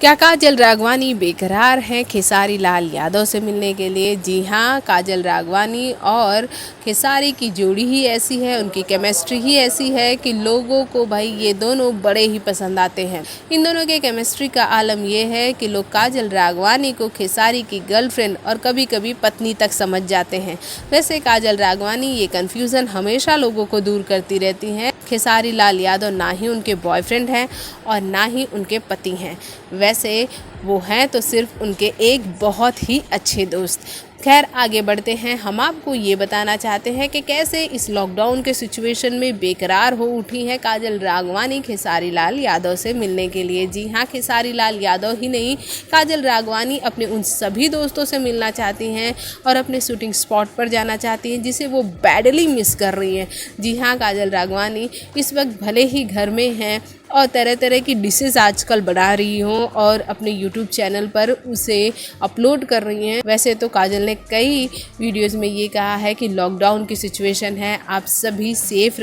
क्या काजल राघवानी बेकरार हैं खेसारी लाल यादव से मिलने के लिए? जी हाँ, काजल राघवानी और खेसारी की जोड़ी ही ऐसी है, उनकी केमिस्ट्री ही ऐसी है कि लोगों को भाई ये दोनों बड़े ही पसंद आते हैं। इन दोनों के केमिस्ट्री का आलम ये है कि लोग काजल राघवानी को खेसारी की गर्लफ्रेंड और कभी कभी पत्नी तक समझ जाते हैं। वैसे काजल राघवानी ये कन्फ्यूज़न हमेशा लोगों को दूर करती रहती हैं। खेसारी लाल यादव ना ही उनके बॉयफ्रेंड हैं और ना ही उनके पति हैं। वैसे वो हैं तो सिर्फ उनके एक बहुत ही अच्छे दोस्त। खैर आगे बढ़ते हैं। हम आपको ये बताना चाहते हैं कि कैसे इस लॉकडाउन के सिचुएशन में बेकरार हो उठी हैं काजल राघवानी खेसारी लाल यादव से मिलने के लिए। जी हाँ, खेसारी लाल यादव ही नहीं, काजल राघवानी अपने उन सभी दोस्तों से मिलना चाहती हैं और अपने शूटिंग स्पॉट पर जाना चाहती हैं जिसे वो बैडली मिस कर रही हैं। जी हाँ, काजल राघवानी इस वक्त भले ही घर में हैं और तरह तरह की डिशेस आजकल बना रही हों और अपने यूट्यूब चैनल पर उसे अपलोड कर रही हैं। वैसे तो काजल ने कई वीडियोस में ये कहा है कि लॉकडाउन की सिचुएशन है, आप सभी सेफ़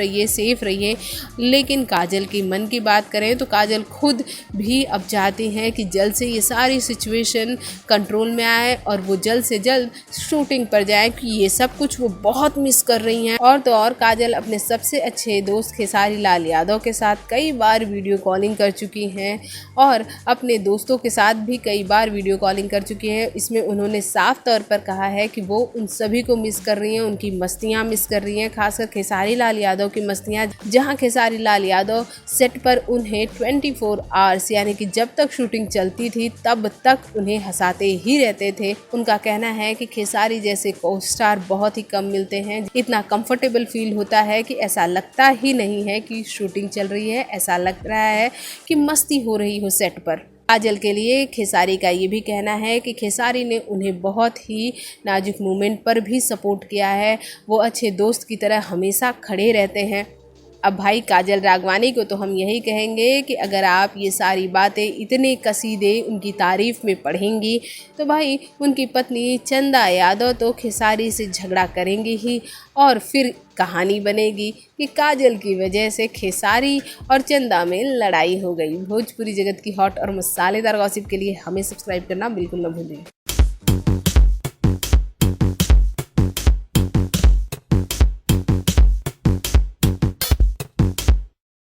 रहिए। लेकिन काजल की मन की बात करें तो काजल खुद भी अब चाहती हैं कि जल्द से ये सारी सिचुएशन कंट्रोल में आए और वो जल्द से जल्द शूटिंग पर जाए, कि ये सब कुछ वो बहुत मिस कर रही हैं। और तो और काजल अपने सबसे अच्छे दोस्त खेसारी लाल यादव के साथ कई बार वीडियो कॉलिंग कर चुकी हैं और अपने दोस्तों के साथ भी कई बार वीडियो कॉलिंग कर चुकी हैं। इसमें उन्होंने साफ तौर पर कहा है कि वो उन सभी को मिस कर रही हैं, उनकी मस्तियां मिस कर रही हैं, खासकर खेसारी लाल यादव की मस्तियां, जहां खेसारी लाल यादव सेट पर उन्हें 24 आवर्स यानी कि जब तक शूटिंग चलती थी तब तक उन्हें हंसाते ही रहते थे। उनका कहना है कि खेसारी जैसे को स्टार बहुत ही कम मिलते हैं, इतना कंफर्टेबल फील होता है कि ऐसा लगता ही नहीं है कि शूटिंग चल रही है, ऐसा लग रहा है कि मस्ती हो रही हो सेट पर। काजल के लिए खेसारी का ये भी कहना है कि खेसारी ने उन्हें बहुत ही नाजुक मोमेंट पर भी सपोर्ट किया है, वो अच्छे दोस्त की तरह हमेशा खड़े रहते हैं। अब भाई काजल राघवानी को तो हम यही कहेंगे कि अगर आप ये सारी बातें इतने कसीदे उनकी तारीफ़ में पढ़ेंगी तो भाई उनकी पत्नी चंदा यादव तो खेसारी से झगड़ा करेंगी ही और फिर कहानी बनेगी कि काजल की वजह से खेसारी और चंदा में लड़ाई हो गई। भोजपुरी जगत की हॉट और मसालेदार गॉसिप के लिए हमें सब्सक्राइब करना बिल्कुल न भूलें।